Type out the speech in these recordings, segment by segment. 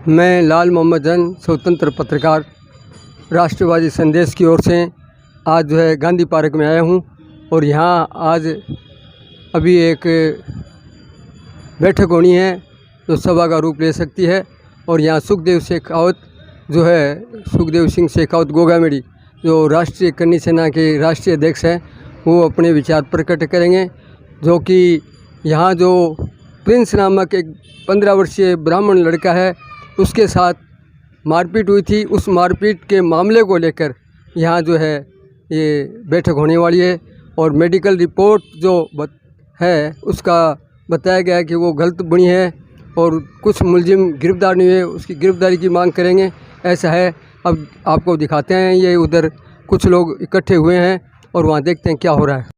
मैं लाल मोहम्मद जन स्वतंत्र पत्रकार राष्ट्रवादी संदेश की ओर से आज जो है गांधी पार्क में आया हूं और यहां आज अभी एक बैठक होनी है जो सभा का रूप ले सकती है। और यहां सुखदेव सिंह शेखावत गोगामेड़ी जो राष्ट्रीय कन्नी सेना के राष्ट्रीय अध्यक्ष हैं वो अपने विचार प्रकट करेंगे। जो कि यहाँ जो प्रिंस नामक एक 15 वर्षीय ब्राह्मण लड़का है उसके साथ मारपीट हुई थी, उस मारपीट के मामले को लेकर यहाँ जो है ये बैठक होने वाली है। और मेडिकल रिपोर्ट जो है उसका बताया गया है कि वो गलत बनी है और कुछ मुलजिम गिरफ्तार नहीं हुए, उसकी गिरफ्तारी की मांग करेंगे, ऐसा है। अब आपको दिखाते हैं, ये उधर कुछ लोग इकट्ठे हुए हैं और वहाँ देखते हैं क्या हो रहा है।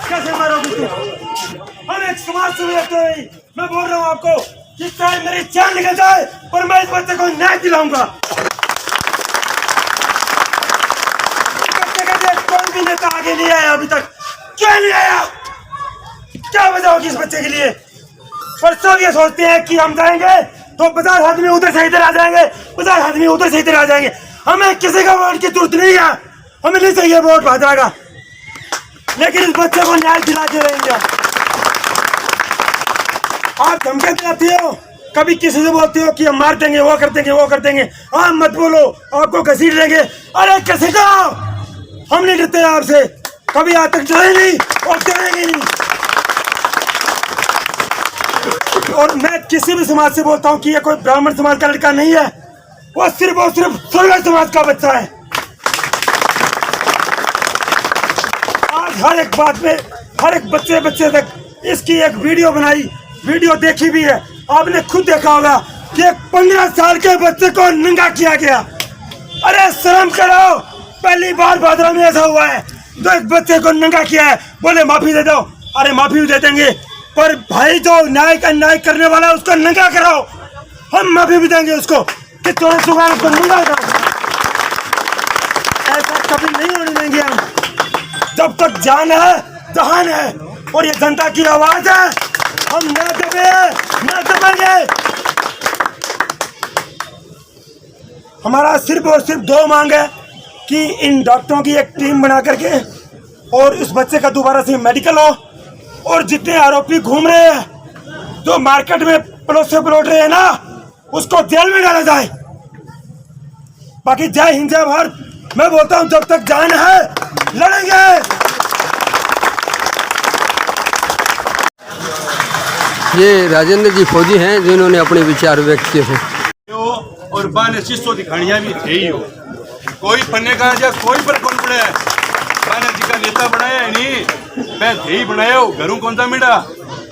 कैसे मारोगे? हम एक समाज से रहते हैं। मैं बोल रहा हूँ आपको कि चाहे मेरी जान निकल जाए पर मैं इस बच्चे को न्याय दिलाऊंगा। बच्चे का कोई भी नेता आगे नहीं आया अभी तक, क्यों नहीं आया? क्या वजह होगी इस बच्चे के लिए? पर सब ये सोचते हैं कि हम जाएंगे तो 50 आदमी उधर से इधर आ जाएंगे, 50 आदमी उधर से इधर आ जाएंगे। हमें किसी का वोट की जरूरत नहीं है, हमें नहीं चाहिए वोट भाजपा का, लेकिन इस बच्चे को न्याय दिला के रहेंगे। आप धमकी दिलाते हो, कभी किसी से बोलते हो कि हम मार देंगे, वो कर देंगे, वो कर देंगे। आप मत बोलो, आपको घसीट देंगे। अरे घसीटो, हम नहीं डरते आपसे, कभी आज तक डरे नहीं और डरेंगे नहीं। और मैं किसी भी समाज से बोलता हूँ कि ये कोई ब्राह्मण समाज का लड़का नहीं है, वो सिर्फ और सिर्फ सोलर समाज का बच्चा है। आज हर एक बात में, हर एक बच्चे तक इसकी एक वीडियो बनाई, वीडियो देखी भी है। आपने खुद देखा होगा कि एक 15 साल के बच्चे को नंगा किया गया। अरे शर्म करो, पहली बार भादरा में ऐसा हुआ है तो एक बच्चे को नंगा किया है। बोले माफी दे दो, अरे माफी भी दे देंगे, पर भाई जो न्याय करने वाला है उसको नंगा कराओ। हम माफी भी देंगे उसको कि चोर सुगार उसको नंगा कराओ। ऐसा कभी नहीं होने देंगे हम। जब तक जान है जहान है और ये जनता की आवाज है, हम न दबेंगे। हमारा सिर्फ और सिर्फ 2 मांग है कि इन डॉक्टरों की एक टीम बना करके और इस बच्चे का दोबारा से मेडिकल हो, और जितने आरोपी घूम रहे हैं जो मार्केट में पलोट रहे हैं ना, उसको जेल में डाला जाए। बाकी जय हिंद जय भारत। मैं बोलता हूं जब तक जान है लड़ेंगे। ये राजेंद्र जी फौजी हैं जिन्होंने अपने विचार व्यक्त किए थे। और बाने शिष्यो दिखानिया भी थे ही हो, कोई पन्ने का जा कोई पर कौन पड़े बाने जी का नेता बनाया है नहीं, मैं थे ही बनाया हो, घरों कौन सा मिला।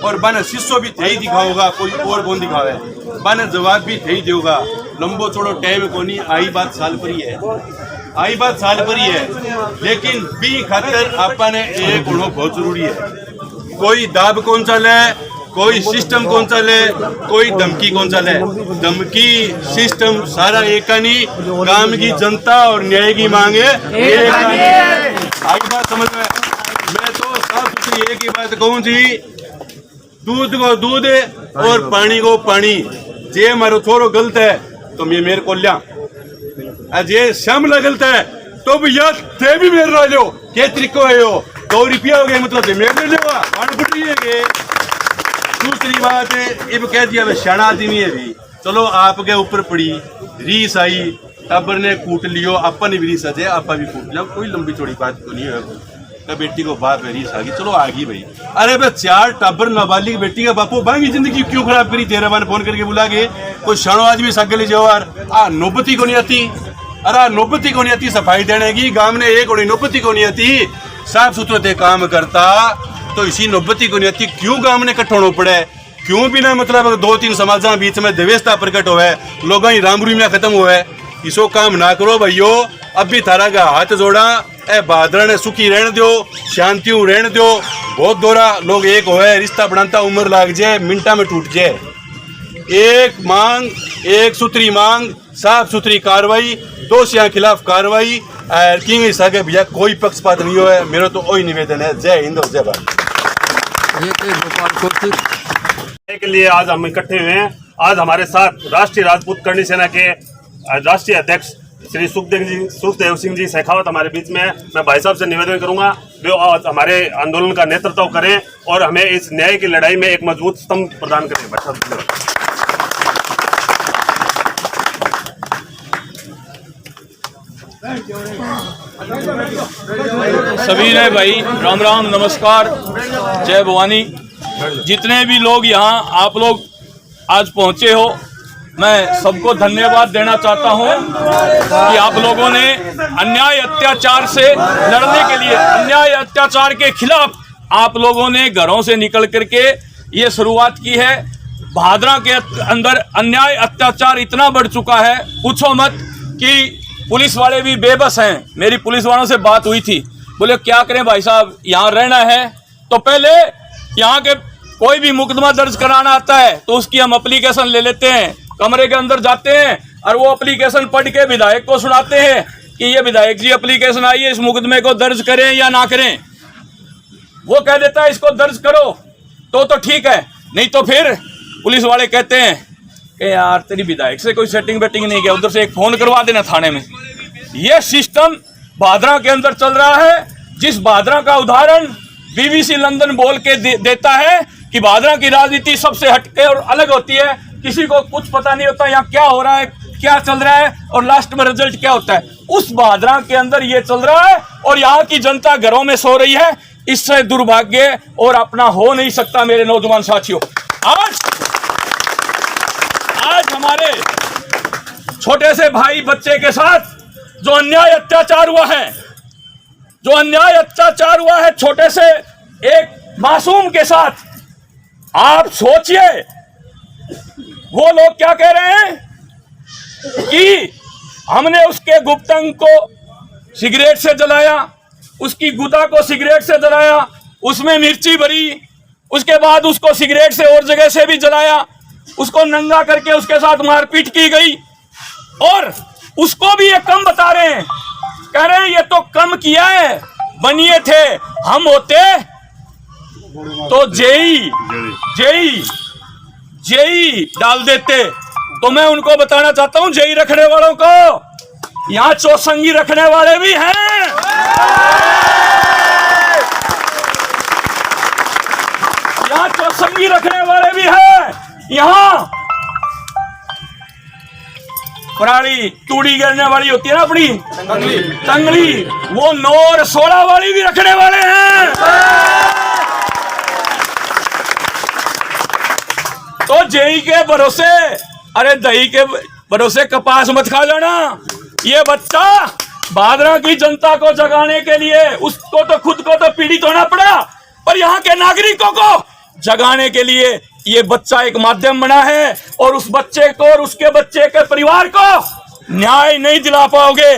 और बाने शिष्यो भी थे ही दिखाओगा, कोई और कौन दिखावे। बाने जवाब भी थे ही देगा। लंबो चौड़ो टाइम को नहीं, आई बात साल पर ही है, आई बात साल पर ही है। लेकिन भी खातर आपने एक होना बहुत जरूरी है। कोई दाब कौन सा ले, कोई सिस्टम कौन सा ले, कोई धमकी कौन सा ले। धमकी सिस्टम सारा एक का नहीं, काम की जनता और न्याय की मांगे एक का नहीं। आई बात समझ में? मैं तो साफ सुथरी एक ही बात कहूँ जी, दूध को दूध और पानी को पानी। जे हमारो छोरो गलत है तो मैं मेरे को लिया, जे श्यामला गलत है तो भैया थे भी मेरे राजो के तरीको है। 2 रुपया हो गए मतलब मेरे ले गे। दूसरी बात है, इब कह दिया वे शाना आदमी है भी, चलो आपके ऊपर पड़ी रीस आई, टब्बर ने कूट लियो, आपा ने भी रीस आ जाए, आपा भी कूट लिया, कोई लंबी चौड़ी बात तो नहीं है। का बेटी को बाप है रीस आ गई, चलो आ गई भाई। अरे भाई 4 टब्बर नाबालिग बेटी का बापू बांगी जिंदगी क्यों खराब करी? तेरे बार फोन करके बुला के कोई शानो आदमी सगली जवार आ नौबती को नहीं आती। अरे नौबती को नहीं आती सफाई देने की, गांव ने एक होनी नौबती को नहीं आती। साफ सुथरे काम करता तो इसी नौबती को नहीं आती। क्यों गांव ने कट्ठोना पड़े? क्यों बिना मतलब 2-3 समाजा बीच में देवेस्ता प्रकट होवे, लोगों की राम रूमिया खत्म होवे? इसो काम ना करो भाइयों। अब भी थारा का हाथ जोड़ा, ए भादरा ने सुखी रहने दो, शांति रहने दो। बहुत दोरा लोग एक होए, रिश्ता बनाता उम्र लाग जाए, मिनटा में टूट जाए। एक मांग, एक सूत्री मांग, साफ सुथरी कार्रवाई, दोषियों के खिलाफ कार्रवाई। किंग हिस्सा के भैया कोई पक्षपात नहीं हुआ है। मेरा तो वही निवेदन है। जय हिंद और जय भारत। ये थे गोपाल कौशिक। के लिए आज हम इकट्ठे हुए हैं। आज हमारे साथ राष्ट्रीय राजपूत करणी सेना के राष्ट्रीय अध्यक्ष श्री सुखदेव सिंह जी शेखावत हमारे बीच में है। मैं भाई साहब से निवेदन करूंगा वे आज हमारे आंदोलन का नेतृत्व करें और हमें इस न्याय की लड़ाई में एक मजबूत स्तंभ प्रदान करें। भाई साहब सभी ने भाई राम राम नमस्कार जय भवानी। जितने भी लोग यहाँ आप लोग आज पहुँचे हो, मैं सबको धन्यवाद देना चाहता हूँ कि आप लोगों ने अन्याय अत्याचार से लड़ने के लिए, अन्याय अत्याचार के खिलाफ आप लोगों ने घरों से निकल करके ये शुरुआत की है। भादरा के अंदर अन्याय अत्याचार इतना बढ़ चुका है, पूछो मत, कि पुलिस वाले भी बेबस हैं। मेरी पुलिस वालों से बात हुई थी, बोले क्या करें भाई साहब, यहाँ रहना है तो पहले यहाँ के कोई भी मुकदमा दर्ज कराना आता है तो उसकी हम एप्लीकेशन ले लेते हैं, कमरे के अंदर जाते हैं और वो एप्लीकेशन पढ़ के विधायक को सुनाते हैं कि ये विधायक जी एप्लीकेशन आई है, इस मुकदमे को दर्ज करें या ना करें। वो कह देता है इसको दर्ज करो तो ठीक है, नहीं तो फिर पुलिस वाले कहते हैं कि यार तेरी विधायक से कोई सेटिंग वेटिंग नहीं किया, उधर से एक फोन करवा देना थाने में। ये सिस्टम भादरा के अंदर चल रहा है, जिस भादरा का उदाहरण BBC लंदन बोल के देता है कि भादरा की राजनीति सबसे हटके और अलग होती है, किसी को कुछ पता नहीं होता यहाँ क्या हो रहा है, क्या चल रहा है और लास्ट में रिजल्ट क्या होता है। उस भादरा के अंदर ये चल रहा है और यहाँ की जनता घरों में सो रही है। इससे दुर्भाग्य और अपना हो नहीं सकता। मेरे नौजवान साथियों, आज हमारे छोटे से भाई बच्चे के साथ जो अन्याय अत्याचार हुआ है, छोटे से एक मासूम के साथ, आप सोचिए वो लोग क्या कह रहे हैं कि हमने उसके गुप्तंग को सिगरेट से जलाया, उसकी गुदा को सिगरेट से जलाया, उसमें मिर्ची भरी, उसके बाद उसको सिगरेट से और जगह से भी जलाया, उसको नंगा करके उसके साथ मारपीट की गई और उसको भी ये कम बता रहे हैं, कह रहे हैं ये तो कम किया है, बनिए थे हम होते तो जेई डाल देते। तो मैं उनको बताना चाहता हूं, जेई रखने वालों को यहाँ चौसंगी रखने वाले भी हैं, यहाँ चौसंगी रखने वाले भी हैं, यहाँ पराली तूड़ी गिरने वाली होती है ना अपनी तंगली, वो 9 और 16 वाली भी रखने वाले हैं। तो जेई के भरोसे, अरे दही के भरोसे कपास मत खा जाना। ये बच्चा भादरा की जनता को जगाने के लिए, उसको तो खुद को तो पीड़ित होना पड़ा, पर यहाँ के नागरिकों को जगाने के लिए ये बच्चा एक माध्यम बना है और उस बच्चे को और उसके बच्चे के परिवार को न्याय नहीं दिला पाओगे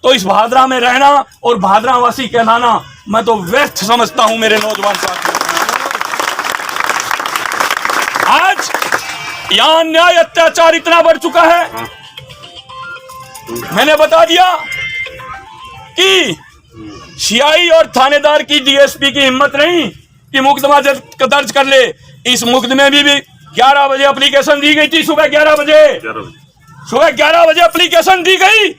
तो इस भादरा में रहना और भादरावासी कहलाना मैं तो व्यर्थ समझता हूं। मेरे नौजवान साथियों, आज यहां अन्याय अत्याचार इतना बढ़ चुका है, मैंने बता दिया कि सीआई और थानेदार की डीएसपी की हिम्मत नहीं कि मुकदमा दर्ज कर ले। इस मुकदमे में भी 11 बजे एप्लीकेशन दी गई थी, सुबह 11 बजे एप्लीकेशन दी गई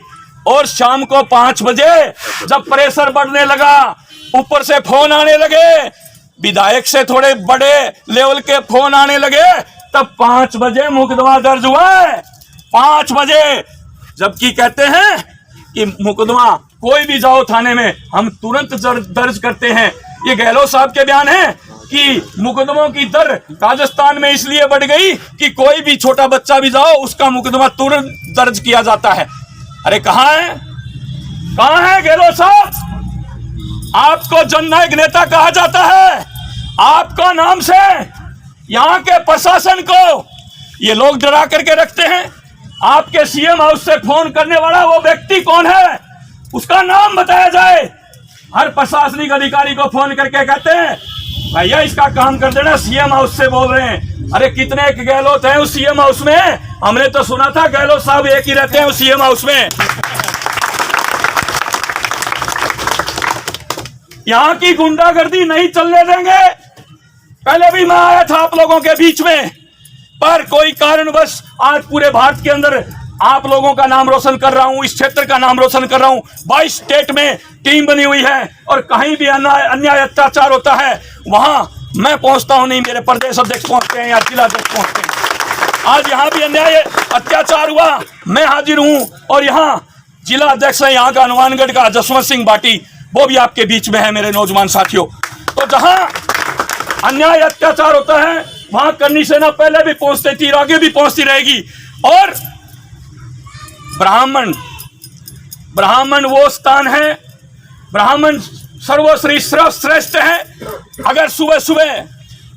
और शाम को 5 बजे जब प्रेशर बढ़ने लगा, ऊपर से फोन आने लगे, विधायक से थोड़े बड़े लेवल के फोन आने लगे, तब 5 बजे मुकदमा दर्ज हुआ है। 5 बजे, जबकि कहते हैं कि मुकदमा कोई भी जाओ थाने में हम तुरंत दर्ज करते हैं। ये गहलोत साहब के बयान है कि मुकदमों की दर राजस्थान में इसलिए बढ़ गई कि कोई भी छोटा बच्चा भी जाओ उसका मुकदमा तुरंत दर्ज किया जाता है। अरे कहाँ है गहलोत साहब? आपको जननायक नेता कहा जाता है, आपका नाम से यहाँ के प्रशासन को ये लोग डरा करके रखते हैं। आपके सीएम हाउस से फोन करने वाला वो व्यक्ति कौन है, उसका नाम बताया जाए। हर प्रशासनिक अधिकारी को फोन करके कहते हैं भैया इसका काम कर देना, सीएम हाउस से बोल रहे हैं। अरे कितने गहलोत हैं उस सीएम हाउस में? हमने तो सुना था गहलोत साहब एक ही रहते हैं उस सीएम हाउस में। यहाँ की गुंडागर्दी नहीं चलने देंगे। पहले भी मैं आया था आप लोगों के बीच में, पर कोई कारणवश आज पूरे भारत के अंदर आप लोगों का नाम रोशन कर रहा हूं, इस क्षेत्र का नाम रोशन कर रहा हूं। 22 स्टेट में टीम बनी हुई है और कहीं भी अन्याय अत्याचार होता है वहां मैं पहुंचता हूं, नहीं मेरे प्रदेश अध्यक्ष पहुंचते हैं या जिला अध्यक्ष पहुंचते हैं। आज यहाँ भी अन्याय अत्याचार हुआ, मैं हाजिर हूं। और यहाँ जिला अध्यक्ष है यहाँ का हनुमानगढ़ का जसवंत सिंह बाटी, वो भी आपके बीच में है मेरे नौजवान साथियों। तो जहां अन्याय अत्याचार होता है वहां करनी सेना पहले भी पहुंचती थी, आगे भी पहुंचती रहेगी। और ब्राह्मण वो स्थान है, ब्राह्मण सर्वश्रेष्ठ है। अगर सुबह सुबह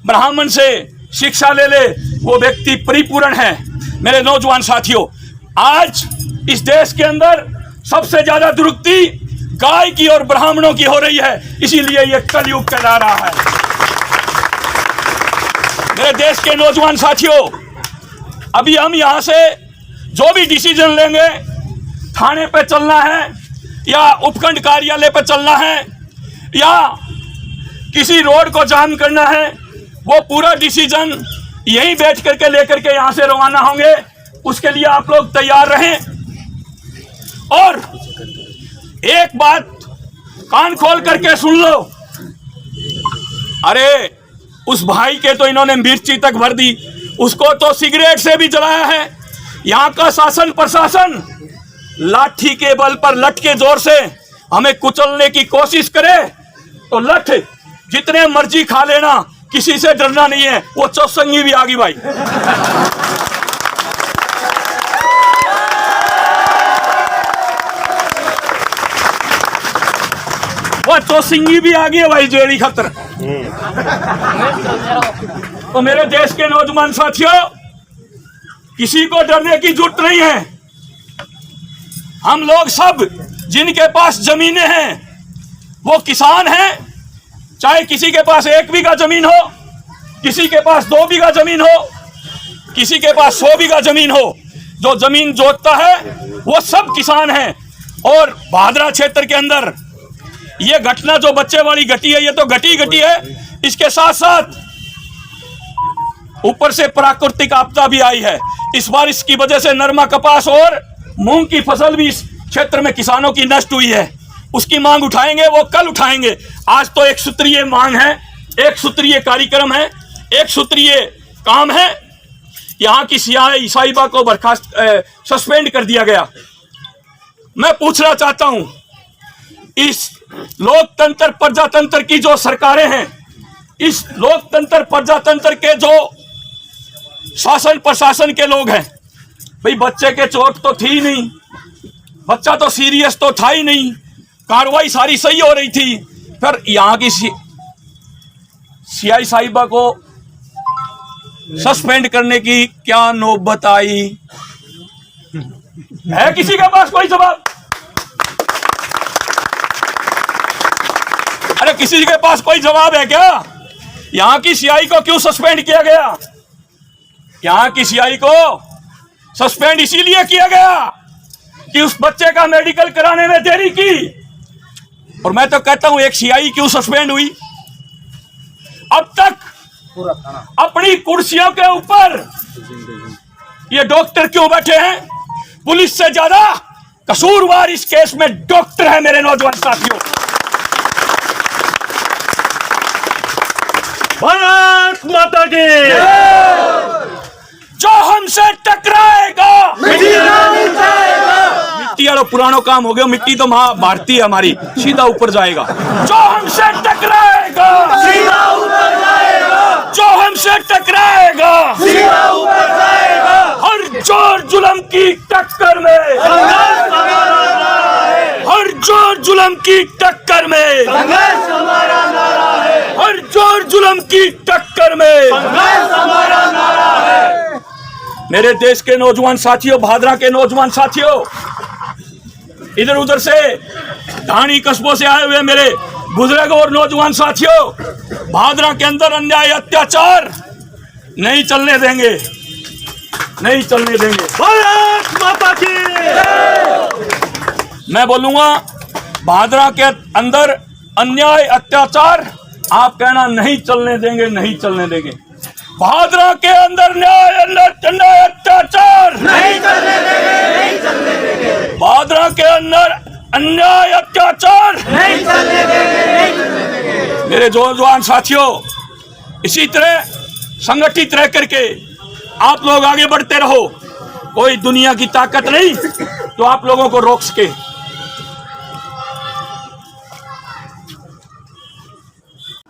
ब्राह्मण से शिक्षा ले ले वो व्यक्ति परिपूर्ण है। मेरे नौजवान साथियों, आज इस देश के अंदर सबसे ज्यादा दुर्गति गाय की और ब्राह्मणों की हो रही है, इसीलिए ये कलयुग कहला रहा है। मेरे देश के नौजवान साथियों, अभी हम यहां से जो भी डिसीजन लेंगे, थाने पे चलना है या उपखंड कार्यालय पे चलना है या किसी रोड को जाम करना है, वो पूरा डिसीजन यहीं बैठ करके लेकर के यहां से रवाना होंगे। उसके लिए आप लोग तैयार रहें। और एक बात कान खोल करके सुन लो, अरे उस भाई के तो इन्होंने मिर्ची तक भर दी, उसको तो सिगरेट से भी जलाया है। यहाँ का शासन प्रशासन लाठी के बल पर लठ के जोर से हमें कुचलने की कोशिश करे तो लठ जितने मर्जी खा लेना, किसी से डरना नहीं है। वो चौसंगी भी आ गई भाई, वो चौसिंगी भी आ गई है भाई, जेड़ी खतर। तो मेरे देश के नौजवान साथियों, किसी को डरने की जरूरत नहीं है। हम लोग सब जिनके पास जमीनें हैं वो किसान हैं, चाहे किसी के पास 1 बीघा जमीन हो, किसी के पास 2 बीघा जमीन हो, किसी के पास 100 बीघा जमीन हो। जो जमीन जोतता है वो सब किसान हैं। और भादरा क्षेत्र के अंदर ये घटना जो बच्चे वाली घटी है, ये तो घटी है, इसके साथ साथ ऊपर से प्राकृतिक आपदा भी आई है। इस बारिश की वजह से नरमा, कपास और मूंग की फसल भी इस क्षेत्र में किसानों की नष्ट हुई है। उसकी मांग उठाएंगे, वो कल उठाएंगे। आज तो एक सूत्रीय मांग है, एक सूत्रीय कार्यक्रम है, एक सूत्रीय काम है। यहाँ की सीआई साहिबा को बर्खास्त सस्पेंड कर दिया गया। मैं पूछना चाहता हूं, इस लोकतंत्र प्रजातंत्र की जो सरकारें हैं, इस लोकतंत्र प्रजातंत्र के जो शासन प्रशासन के लोग हैं, भाई बच्चे के चोट तो थी नहीं, बच्चा तो सीरियस तो था ही नहीं, कार्रवाई सारी सही हो रही थी, फिर यहाँ की सीआई साहिबा को सस्पेंड करने की क्या नौबत आई? है किसी के पास कोई जवाब? अरे किसी के पास कोई जवाब है क्या? यहाँ की सीआई को क्यों सस्पेंड किया गया? यहाँ की सीआई को सस्पेंड इसीलिए किया गया कि उस बच्चे का मेडिकल कराने में देरी की। और मैं तो कहता हूं, एक सीआई क्यों सस्पेंड हुई? अब तक अपनी कुर्सियों के ऊपर ये डॉक्टर क्यों बैठे हैं? पुलिस से ज्यादा कसूरवार इस केस में डॉक्टर है। मेरे नौजवान साथियों, भारत माता की, जो हमसे टकराएगा मिट्टी वाला पुराना काम हो गया। मिट्टी तो मां भारती है हमारी, सीधा ऊपर जाएगा। जो हमसे टकराएगा सीधा ऊपर जाएगा, जो हमसे टकराएगा सीधा ऊपर जाएगा। हर जोर जुल्म की टक्कर में, हर जोर जुल्म की टक्कर में, हर जोर जुल्म की टक्कर में हमारा नारा है। मेरे देश के नौजवान साथियों, भादरा के नौजवान साथियों, इधर उधर से ढाणी कस्बों से आए हुए मेरे बुजुर्ग और नौजवान साथियों, भादरा के अंदर अन्याय अत्याचार नहीं चलने देंगे, नहीं चलने देंगे। भारत माता की। मैं बोलूंगा, भादरा के अंदर अन्याय अत्याचार आप कहना नहीं चलने देंगे, नहीं चलने देंगे। भादरा के अंदर अन्याय अत्याचार नहीं चलने देंगे, नहीं चलने देंगे। भादरा के अंदर अन्याय अत्याचार नहीं चलने देंगे, नहीं चलने देंगे। मेरे नौजवान साथियों, इसी तरह संगठित रह करके आप लोग आगे बढ़ते रहो। कोई दुनिया की ताकत नहीं तो आप लोगों को रोक सके।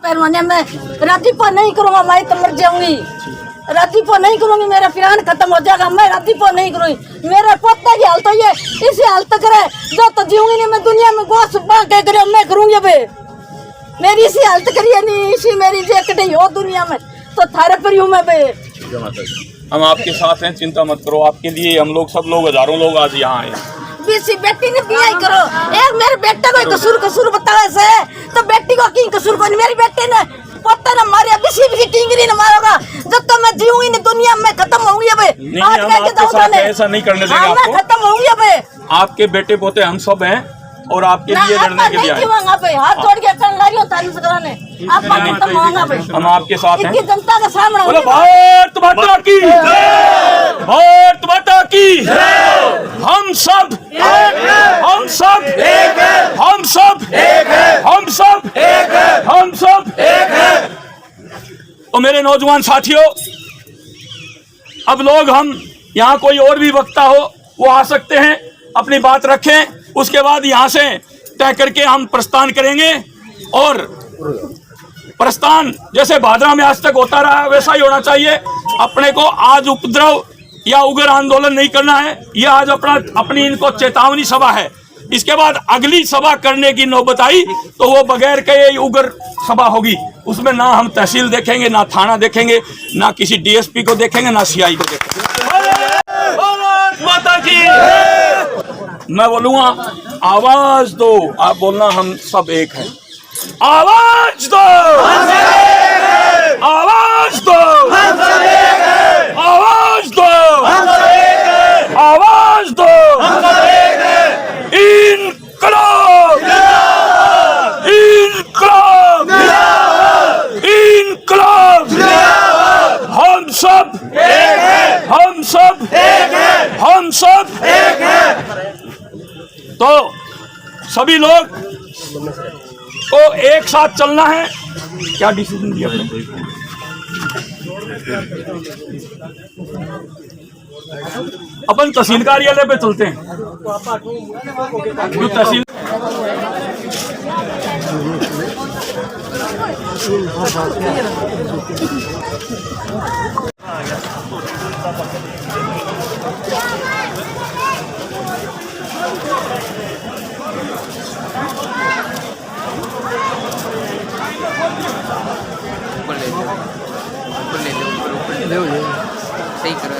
पैरवाने में रातीपो नहीं करूंगा, मैं तो मर जाऊंगी। रातीपो नहीं करूंगी, मेरा पिरान खत्म हो जाएगा। मैं रातीपो नहीं करूंगी। मेरे पोता की हालत ये इसी हालत करे जो तो जीऊंगी नहीं मैं दुनिया में। गोश बांटे करे मैं करूंगी बे, मेरी इसी हालत करिए नहीं, इसी मेरी जेकट हो दुनिया में तो थारे पर हूँ मैं बे। हम आपके साथ हैं, चिंता मत करो। आपके लिए हम लोग, सब लोग, हजारों लोग आज यहाँ आए। बीसी बेटी ने बियाह करो। एक मेरे बेटे को कसूर बतावे से तो बेटी को की कसूर को मेरी बेटी ने पोता ने मारे, बीसी टिंगरी ने मारोगा। जब तक मैं जीऊंगी नहीं दुनिया में खत्म होंगी अब। आज आपके साथ ऐसा नहीं करने देंगे आपको। खत्म होंगी अब। आपके बेटे पोते हम सब हैं और आपके लिए लड़ने के लिए आए। हाथ जोड़ के हम आपके साथ हैं। जनता के सामने बोलो भारत माता की, भारत माता की। हम सब हम सब हम सब हम सब हम सब। तो मेरे नौजवान साथियों, अब लोग, हम यहाँ कोई और भी वक्ता हो वो आ सकते हैं, अपनी बात रखें। उसके बाद यहाँ से तय करके हम प्रस्थान करेंगे। और प्रस्थान जैसे भादरा में आज तक होता रहा वैसा ही होना चाहिए। अपने को आज उपद्रव या उग्र आंदोलन नहीं करना है। यह आज अपनी इनको चेतावनी सभा है। इसके बाद अगली सभा करने की नौबत आई तो वो बगैर के उग्र सभा होगी। उसमें ना हम तहसील देखेंगे, ना थाना देखेंगे, ना किसी डीएसपी को देखेंगे, ना सीआई को देखेंगे। माता की मैं बोलूंगा आवाज दो, आप बोलना हम सब एक हैं। आवाज दो, आवाज दो, आवाज दो, आवाज दो। इनकलाब, इनकलाब, इनकलाब। हम सब एक हैं, हम सब एक हैं, हम सब एक हैं। तो सभी लोग को एक साथ चलना है। क्या डिसीजन दिया आपने? अपन तहसील कार्यालय पे चलते हैं। जो तहसील सही करो।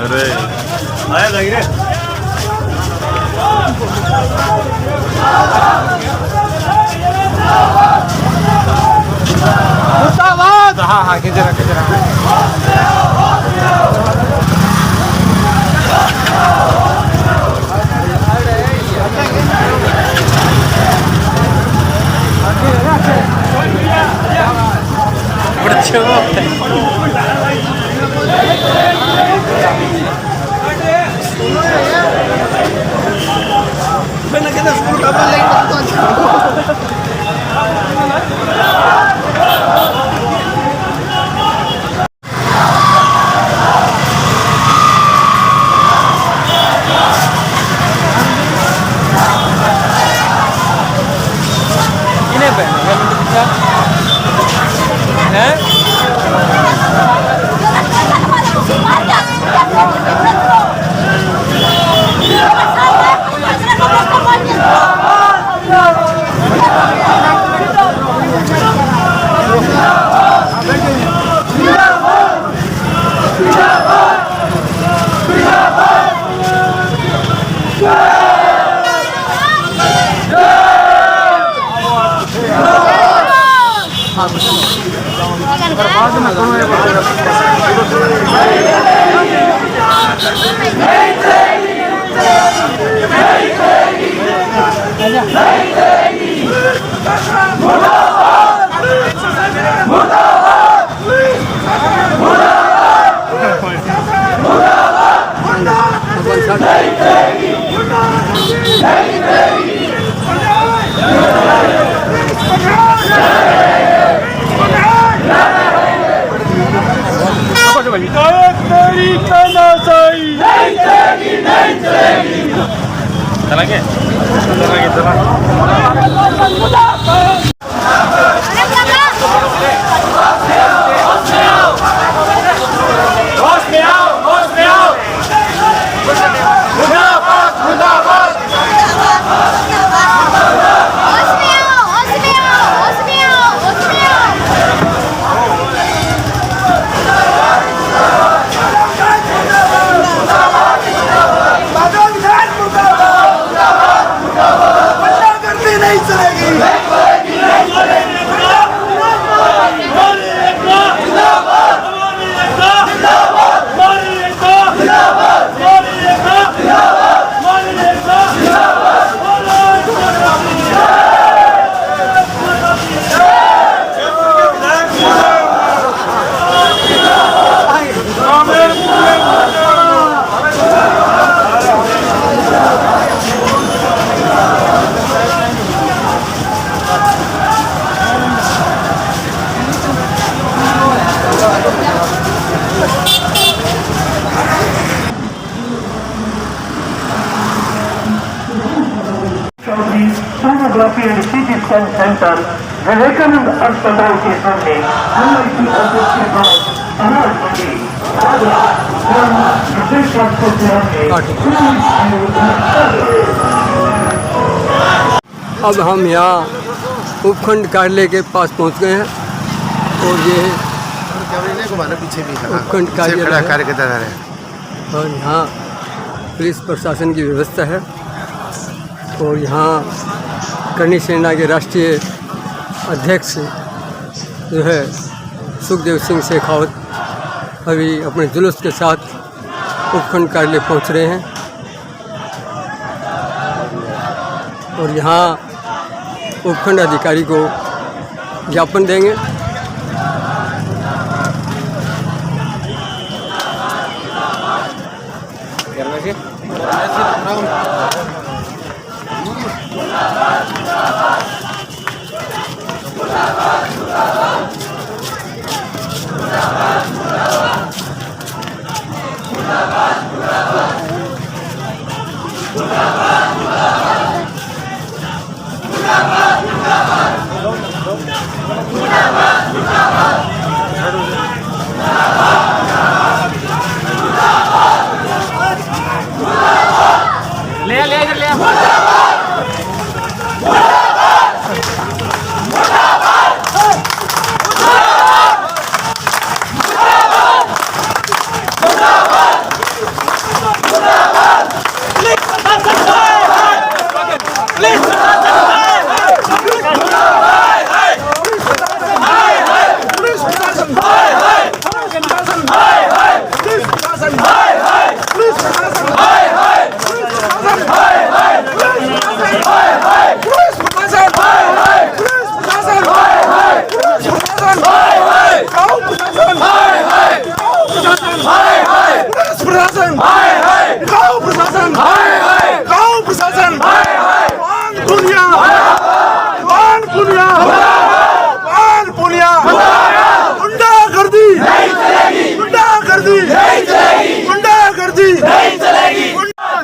अरे आया लग रहे हाँ हाँ किधर मैंने कहना sonography and CT scan centre Vivekananda अस्पताल के सामने MIT ऑफिस के पास अनाज मंडी अब हम यहाँ उपखंड कार्यालय के पास पहुँच गए हैं और ये उपखंड कार्यालय है और यहाँ पुलिस प्रशासन की व्यवस्था है और यहाँ करनी सेना के राष्ट्रीय अध्यक्ष जो है सुखदेव सिंह शेखावत अभी अपने जुलूस के साथ उपखंड कार्यालय पहुँच रहे हैं और यहाँ उपखंड अधिकारी को ज्ञापन देंगे।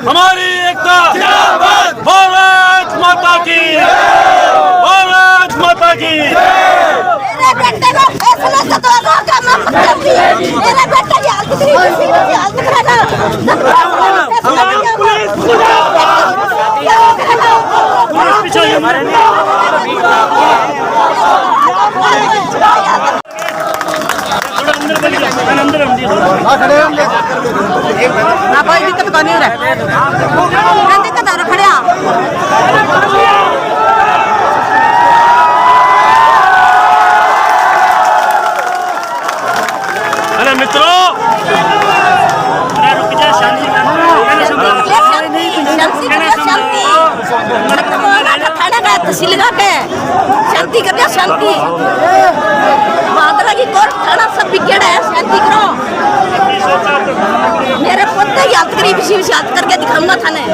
हमारी एकता भारत माता की, भारत माता की। मेरे बेटे को फैसला सतवा का मत करती है। मेरे बेटे की हालत खराब ना कोई दिक्कत नहीं हो रहा दिक्कत आ रहा खड़िया अरे मित्रों शांति कर शांति की कोर्ट थाना सब बिगड़ है शांति करो मेरे पोते की हाथ करी विषय हाथ करके दिखाऊंगा थाने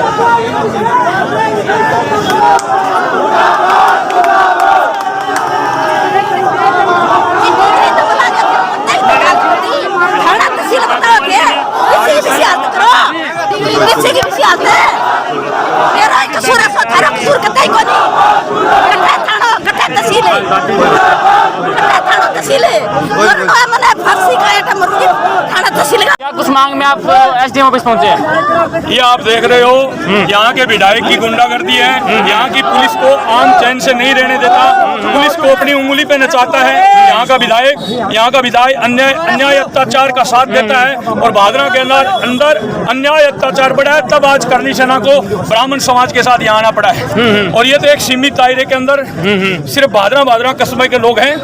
थाना तहसील बताओ के हाथ करो की विषय हाथ है मेरा कसूर है थारा कसूर कतई को नहीं गठा तहसील है गठा थाना तहसील है मैंने फांसी का आइटम मरूंगी थाना तहसील का क्या कुछ मांग में आप एसडीएम ऑफिस पहुंचे हैं? ये आप देख रहे हो यहाँ के विधायक की गुंडागर्दी है, यहाँ की पुलिस को आम चैन से नहीं रहने देता, पुलिस को अपनी उंगली पे नचाता है। यहाँ का विधायक अन्याय अत्याचार का साथ देता है और भादरा के अंदर अन्याय अत्याचार बढ़ा है, तब आज करनी सेना को ब्राह्मण समाज के साथ यहाँ आना पड़ा है। और ये तो एक सीमित दायरे के अंदर सिर्फ भादरा कस्बे के लोग हैं।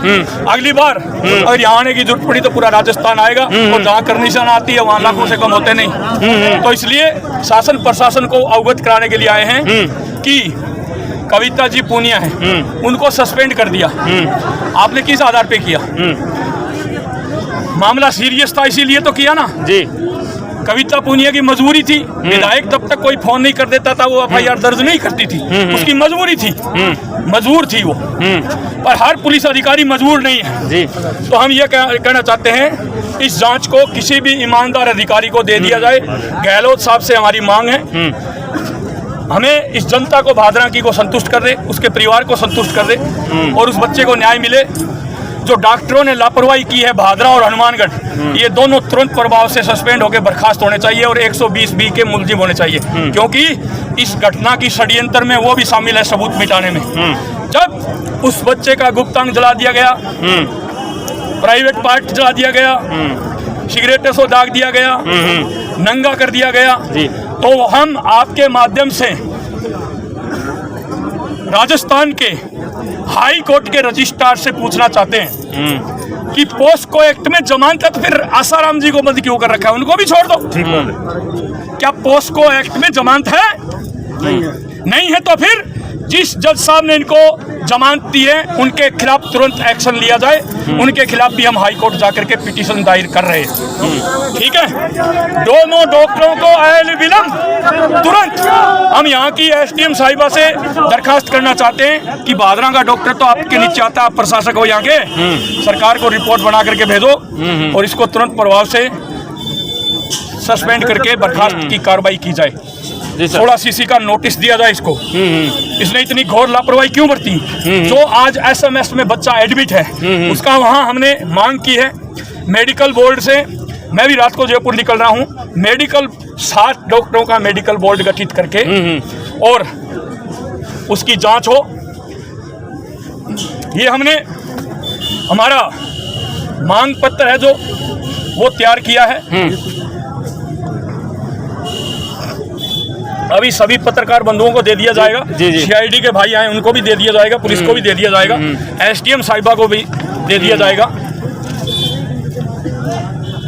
अगली बार अगर यहाँ आने की जरूरत पड़ी तो पूरा राजस्थान आएगा और जहाँ करनी सेना आती है वहाँ लाखों से कम होते नहीं। तो इसलिए शासन प्रशासन को अवगत कराने के लिए आए हैं कि कविता जी पूनिया हैं, उनको सस्पेंड कर दिया। आपने किस आधार पे किया? मामला सीरियस था इसीलिए तो किया ना जी। कविता पूनिया की मजबूरी थी, विधायक तब तक कोई फोन नहीं कर देता था, वो एफआईआर दर्ज नहीं करती थी, उसकी मजबूरी थी, मजबूर थी वो। पर हर पुलिस अधिकारी मजबूर नहीं है जी। तो हम ये कहना चाहते हैं इस जांच को किसी भी ईमानदार अधिकारी को दे दिया जाए। गहलोत साहब से हमारी मांग है, हमें इस जनता को भादरा की को संतुष्ट कर दे, उसके परिवार को संतुष्ट कर दे और उस बच्चे को न्याय मिले। जो डॉक्टरों ने लापरवाही की है भादरा और हनुमानगढ़, ये दोनों तुरंत प्रभाव से सस्पेंड होकर बर्खास्त होने चाहिए और 120B के मुलजिम होने चाहिए, क्योंकि इस घटना की षड्यंत्र में वो भी शामिल है सबूत मिटाने में। जब उस बच्चे का गुप्तांग जला दिया गया, प्राइवेट पार्ट जला दिया गया, सिगरेटों से दाग दिया गया, नंगा कर दिया गया, तो हम आपके माध्यम से राजस्थान के हाई कोर्ट के रजिस्ट्रार से पूछना चाहते हैं कि पोस्को एक्ट में जमानत है तो फिर आसाराम जी को बंद क्यों कर रखा है? उनको भी छोड़ दो। क्या पोस्को एक्ट में जमानत है? नहीं है तो फिर जिस जज साहब ने इनको जमानत दी है उनके खिलाफ तुरंत एक्शन लिया जाए। उनके खिलाफ भी हम हाई कोर्ट जाकर के पिटीशन दायर कर रहे हैं। ठीक है, दोनों डॉक्टरों को अहल विलंब तुरंत हम यहाँ की एसडीएम साहिबा से दरखास्त करना चाहते हैं कि भादरा का डॉक्टर तो आपके नीचे आता है, आप प्रशासक हो यहाँ के, सरकार को रिपोर्ट बना करके भेजो और इसको तुरंत प्रभाव से सस्पेंड करके बर्खास्त की कार्रवाई की जाए। 16 सीसी का नोटिस दिया जाए इसको। इसने इतनी घोर लापरवाही क्यों बरती? जो आज एसएमएस में बच्चा एडमिट है उसका वहां हमने मांग की है मेडिकल बोर्ड से। मैं भी रात को जयपुर निकल रहा हूं, मेडिकल 60 डॉक्टरों का मेडिकल बोर्ड गठित करके और उसकी जांच हो। ये हमने हमारा मांग पत्र है जो वो तैयार किया है। अभी सभी पत्रकार बंधुओं को दे दिया जाएगा, सीआईडी के भाई आए उनको भी दे दिया जाएगा, पुलिस को भी दे दिया जाएगा, एसडीएम साहिबा को भी दे दिया जाएगा।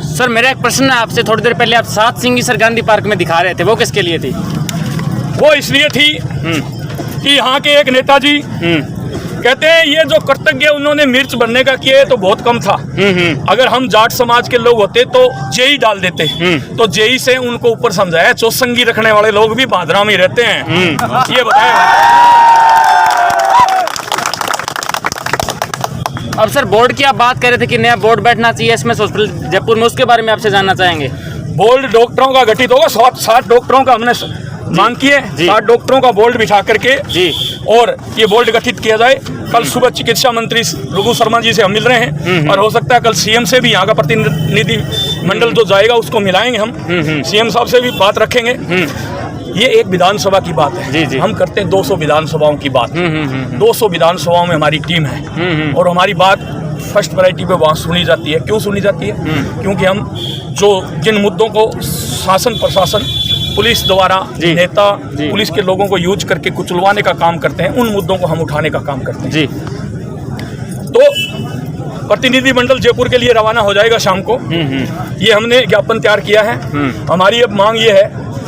सर मेरा एक प्रश्न है आपसे, थोड़ी देर पहले आप 7 सिंगी सर गांधी पार्क में दिखा रहे थे, वो किसके लिए थी? वो इसलिए थी कि यहाँ के एक नेताजी कहते हैं ये जो कर्तव्य उन्होंने मिर्च बनने का किया है तो बहुत कम था। अगर हम जाट समाज के लोग होते तो जेई डाल देते, तो जेई से उनको ऊपर समझाया। चौसंगी रखने वाले लोग भी भादरा में रहते हैं, ये बताया। अब सर बोर्ड की आप बात कर रहे थे कि नया बोर्ड बैठना चाहिए एसएमएस हॉस्पिटल जयपुर में, उसके बारे में आपसे जानना चाहेंगे। बोर्ड डॉक्टरों का गठित होगा, 60 डॉक्टरों का हमने मांग की है, 60 डॉक्टरों का बोर्ड बिठा करके और ये बोर्ड गठित किया जाए। कल सुबह चिकित्सा मंत्री रघु शर्मा जी से हम मिल रहे हैं और हो सकता है कल सीएम से भी यहाँ का प्रतिनिधि मंडल जो जाएगा उसको मिलाएंगे हम, सीएम साहब से भी बात रखेंगे। ये एक विधानसभा की बात है, हम करते हैं 200 विधानसभाओं की बात। 200 विधानसभाओं में हमारी टीम है और हमारी बात फर्स्ट वैरायटी पे वहाँ सुनी जाती है। क्यों सुनी जाती है? क्योंकि हम जो जिन मुद्दों को शासन प्रशासन पुलिस द्वारा नेता पुलिस के लोगों को यूज करके कुचलवाने का काम करते हैं, उन मुद्दों को हम उठाने का काम करते हैं जी। तो प्रतिनिधिमंडल जयपुर के लिए रवाना हो जाएगा शाम को। ये हमने ज्ञापन तैयार किया है। हमारी अब मांग ये है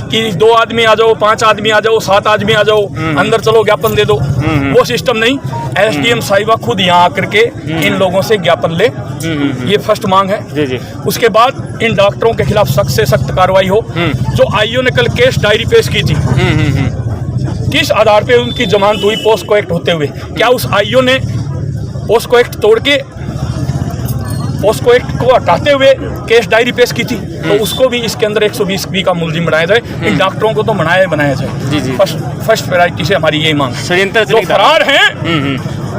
कि 2 आदमी आ जाओ, 5 आदमी आ जाओ, 7 आदमी आ जाओ, अंदर चलो ज्ञापन दे दो, वो सिस्टम नहीं। एसडीएम साहिबा खुद यहाँ आकर के इन लोगों से ज्ञापन ले, ये फर्स्ट मांग है। जी जी। उसके बाद इन डॉक्टरों के खिलाफ सख्त से सख्त कार्रवाई हो। जो आईओ ने कल केस डायरी पेश की थी, किस आधार पे उनकी जमानत हुई पोस्को एक्ट होते हुए? क्या उस आईओ ने पोस्को एक्ट तोड़ के पोस्को एक्ट को हटाते हुए केस डायरी पेश की थी? तो उसको भी इसके अंदर 120B का मुलजिम बनाया जाए। इन डॉक्टरों को तो बनाया जाए। जी जी। फर्स्ट वैरायटी से हमारी यही मांग है। षड्यंत्र जो फरार हैं,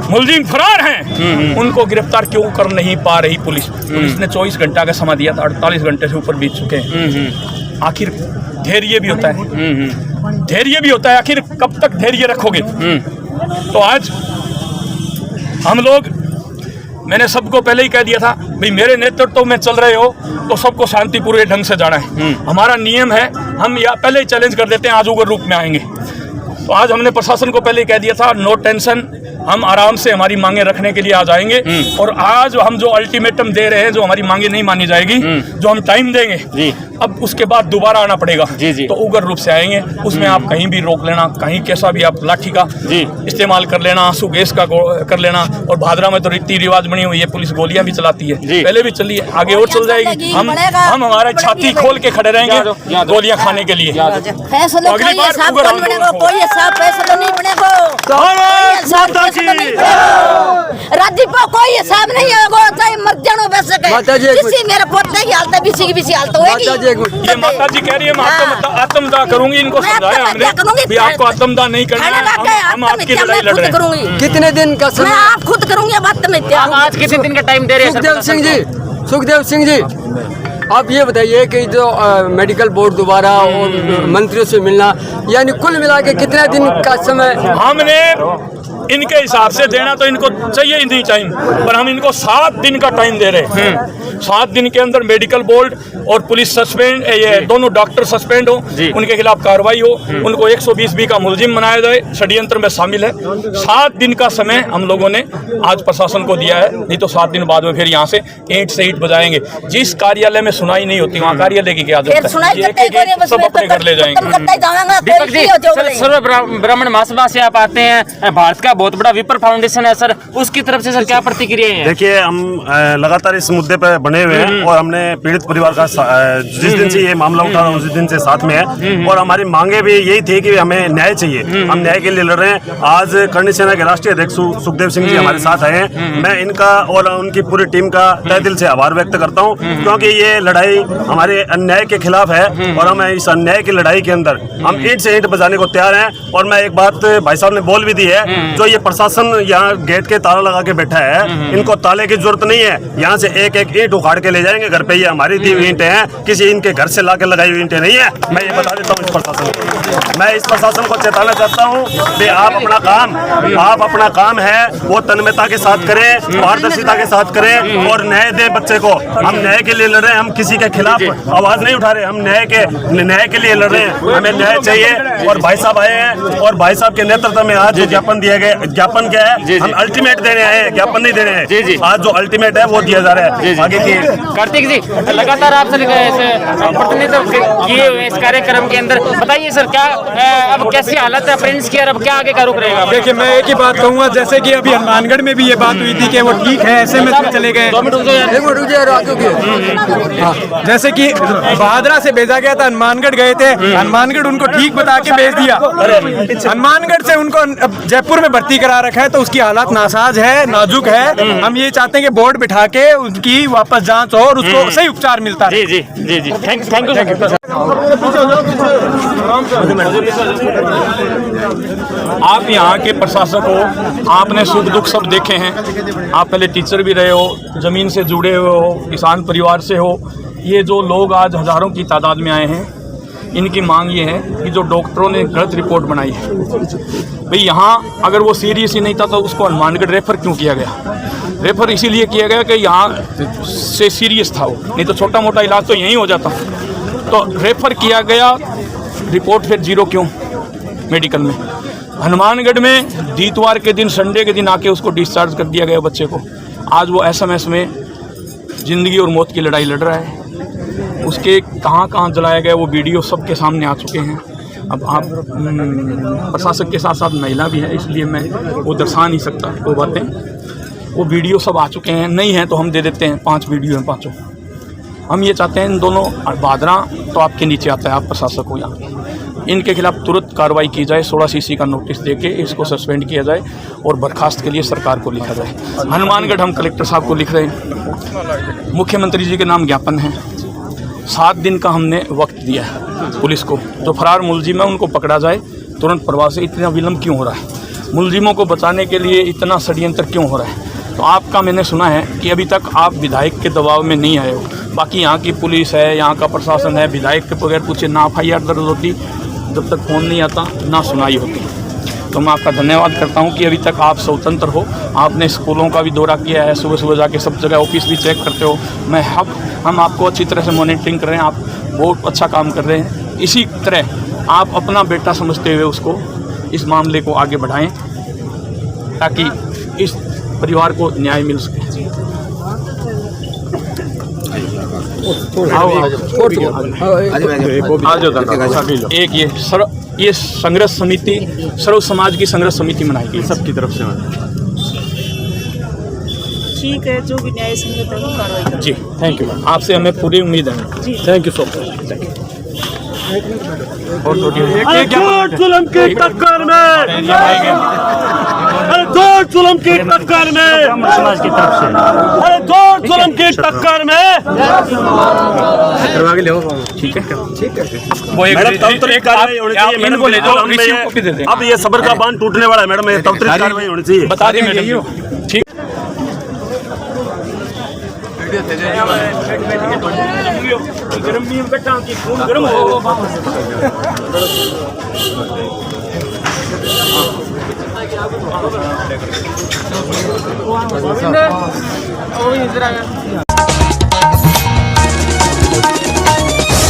मुलजिम फरार हैं, उनको गिरफ्तार क्यों कर नहीं पा रही पुलिस? पुलिस ने 24 घंटा का समय दिया था, 48 घंटे से ऊपर बीत चुके हैं। आखिर धैर्य भी होता है, धैर्य भी होता है। आखिर कब तक धैर्य रखोगे? तो आज हम लोग, मैंने सबको पहले ही कह दिया था भाई मेरे नेतृत्व में चल रहे हो तो सबको शांतिपूर्ण ढंग से जाना है। हमारा नियम है, हम या पहले ही चैलेंज कर देते हैं आज उग्र रूप में आएंगे। तो आज हमने प्रशासन को पहले ही कह दिया था नो टेंशन, हम आराम से हमारी मांगे रखने के लिए आ जाएंगे। और आज हम जो अल्टीमेटम दे रहे हैं, जो हमारी मांगे नहीं मानी जाएगी, जो हम टाइम देंगे, अब उसके बाद दोबारा आना पड़ेगा। जी जी। तो उग्र रूप से आएंगे। उसमें आप कहीं भी रोक लेना, कहीं कैसा भी आप लाठी का इस्तेमाल कर लेना, आंसू गैस का कर लेना। और भादरा में तो रीति रिवाज बनी हुई है, पुलिस गोलियां भी चलाती है, पहले भी चली है, आगे और चल जाएगी। हम हमारा छाती खोल के खड़े रहेंगे गोलियां खाने के लिए। फैसला अगली बार कोई फैसला नहीं बनेगा। राजीपा कोई हिसाब नहीं होगा, चाहे मर जानो वैसे किसी मेरे पोते की हालत किसी हालत होगी। ये माता जी कह रही है मैं आत्मदाह करूंगी। इनको समझाया हमने भी आपको आत्मदाह नहीं करना है, हम आपकी लड़ाई लड़ रहे हैं। कितने दिन का समय? मैं आप खुद करूंगी बात में। आज कितने दिन का टाइम दे रहे हैं सुखदेव सिंह जी, आप ये बताइए कि जो मेडिकल बोर्ड दोबारा और मंत्रियों से मिलना, यानी कुल मिला के कितने दिन का समय? हमने इनके हिसाब से देना तो इनको चाहिए ही नहीं टाइम, पर हम इनको 7 दिन का टाइम दे रहे हैं। 7 दिन के अंदर मेडिकल बोर्ड और पुलिस सस्पेंड, ये दोनों डॉक्टर सस्पेंड हो, उनके खिलाफ कार्रवाई हो, उनको 120B का मुलजिम बनाया जाए, षड्यंत्र में शामिल है। 7 दिन का समय हम लोगों ने आज प्रशासन को दिया है, नहीं तो 7 दिन बाद में फिर यहाँ से ईंट से ईंट बजाएंगे। जिस कार्यालय में सुनाई नहीं होती वहाँ कार्यालय की क्या जरूरत है? सब अपने घर ले जाएंगे। दीपक जी, सर्व ब्राह्मण महासभा से आप आते हैं, भारत का बहुत बड़ा विपर फाउंडेशन है सर, उसकी तरफ से सर क्या प्रतिक्रिया है? देखिए, हम लगातार इस मुद्दे पर बने हुए हैं और हमने पीड़ित परिवार का जिस दिन से ये मामला उठा उस दिन से साथ में है। और हमारी मांगे भी यही थी कि हमें न्याय चाहिए, हम न्याय के लिए लड़ रहे हैं। आज करणी सेना के राष्ट्रीय अध्यक्ष सुखदेव सिंह जी हमारे साथ आए हैं। मैं इनका और उनकी पूरी टीम का तहे दिल से आभार व्यक्त करता हूँ, क्योंकि ये लड़ाई हमारे अन्याय के खिलाफ है और हम इस अन्याय की लड़ाई के अंदर हम ईंट से ईंट बजाने को तैयार हैं। और मैं एक बात भाई साहब ने बोल भी दी है, जो ये प्रशासन यहाँ गेट के ताला लगा के बैठा है, इनको ताले की जरूरत नहीं है। यहाँ से एक एक ईंट उखाड़ के ले जाएंगे घर पे। ये हमारी दी हुई ईंटें हैं, किसी इनके घर से लाके लगाई हुई ईंटें नहीं है। मैं ये बता देता हूँ इस प्रशासन को, मैं इस प्रशासन को चेताना चाहता हूँ कि आप अपना काम है वो तन्मयता के साथ करें, पारदर्शिता के साथ करें और न्याय दें बच्चे को। हम न्याय के लिए लड़ रहे हैं, हम किसी के खिलाफ आवाज नहीं उठा रहे, हम न्याय के लिए लड़ रहे हैं। हमें न्याय चाहिए और भाई साहब आए हैं और भाई साहब के नेतृत्व में आज ज्ञापन दिया गया। ज्ञापन क्या है? हम अल्टीमेट देने आए हैं, ज्ञापन नहीं देने हैं। आज जो अल्टीमेट है वो दिया जा रहा है। आगे की कार्तिक जी, लगातार आप सर प्रतिनिधित्व किए हुए इस कार्यक्रम के अंदर, बताइए सर क्या अब कैसी हालत है प्रिंस की और अब क्या आगे का रुख रहेगा? देखिए, मैं एक ही बात कहूँगा, जैसे कि अभी हनुमानगढ़ में भी ये बात हुई थी कि वो ठीक है, ऐसे में चले गए। जैसे कि भादरा से भेजा गया था, हनुमानगढ़ गए थे, हनुमानगढ़ उनको ठीक बता के भेज दिया। हनुमानगढ़ से उनको जयपुर में भर्ती करा रखा है, तो उसकी हालत नासाज है, नाजुक है। हम ये चाहते हैं कि बोर्ड बिठा के उनकी वापस जांच हो और उसको सही उपचार मिलता है। जी जी जी, थैंक यू। आप यहाँ के प्रशासक हो, आपने सुख दुख सब देखे हैं। आप पहले टीचर भी रहे हो, ज़मीन से जुड़े हुए हो, किसान परिवार से हो। ये जो लोग आज हज़ारों की तादाद में आए हैं, इनकी मांग ये है कि जो डॉक्टरों ने गलत रिपोर्ट बनाई है, भाई यहाँ अगर वो सीरियस ही नहीं था तो उसको हनुमानगढ़ रेफर क्यों किया गया? रेफर इसीलिए किया गया कि यहाँ से सीरियस था वो, नहीं तो छोटा मोटा इलाज तो यहीं हो जाता। तो रेफर किया गया, रिपोर्ट फिर जीरो क्यों मेडिकल में। हनुमानगढ़ में दीतवार के दिन, संडे के दिन आके उसको डिस्चार्ज कर दिया गया बच्चे को। आज वो SMS में ज़िंदगी और मौत की लड़ाई लड़ रहा है। उसके कहाँ कहाँ जलाया गया वो वीडियो सबके सामने आ चुके हैं। अब आप प्रशासक के साथ साथ महिला भी है, इसलिए मैं वो दर्शा नहीं सकता वो बातें। वो वीडियो सब आ चुके हैं, नहीं हैं तो हम दे देते हैं। 5 वीडियो हैं, 5 हम ये चाहते हैं इन दोनों। बादरा तो आपके नीचे आता है, आप प्रशासक हो यहाँ, इनके खिलाफ तुरंत कार्रवाई की जाए। 16 CC का नोटिस देके इसको सस्पेंड किया जाए और बर्खास्त के लिए सरकार को लिखा जाए। हनुमानगढ़ हम कलेक्टर साहब को लिख रहे हैं, मुख्यमंत्री जी के नाम ज्ञापन है। 7 दिन का हमने वक्त दिया है पुलिस को, जो फरार मुलजिम है उनको पकड़ा जाए तुरंत प्रभाव से। इतना विलम्ब क्यों हो रहा है? मुलजिमों को बचाने के लिए इतना षड्यंत्र क्यों हो रहा है? तो आपका मैंने सुना है कि अभी तक आप विधायक के दबाव में नहीं आए हो। बाकी यहाँ की पुलिस है, यहाँ का प्रशासन है, विधायक के बगैर पूछे ना FIR दर्ज होती, जब तक फ़ोन नहीं आता ना सुनाई होती। तो मैं आपका धन्यवाद करता हूँ कि अभी तक आप स्वतंत्र हो। आपने स्कूलों का भी दौरा किया है, सुबह सुबह जाके सब जगह ऑफिस भी चेक करते हो। हम आपको अच्छी तरह से मॉनिटरिंग कर रहे हैं, आप बहुत अच्छा काम कर रहे हैं। इसी तरह आप अपना बेटा समझते हुए उसको, इस मामले को आगे बढ़ाएं ताकि इस परिवार को न्याय मिल सके। एक ये संघर्ष समिति, सर्व समाज की संघर्ष समिति बनाई गई सबकी तरफ से। ठीक है, जो भी न्याय संगत है वो कार्रवाई करें। जी, थैंक यू। आपसे हमें पूरी उम्मीद है। जी, थैंक यू सो मच। जुल्म की टक्कर में, दो जुल्म की टक्कर में, समाज की तरफ से दो जुल्म की टक्कर में। ठीक है, ठीक है। वो मैडम तंत्रिक कार्रवाई होनी चाहिए मैडम, इनको ले जाओ, रिसीव कॉपी दे दें। अब ये सबर का बांध टूटने वाला है मैडम, ये तंत्रिक कार्रवाई होनी चाहिए। बता दें मैडम। ठीक, गरम नहीं बैठा कि खून गरम हो।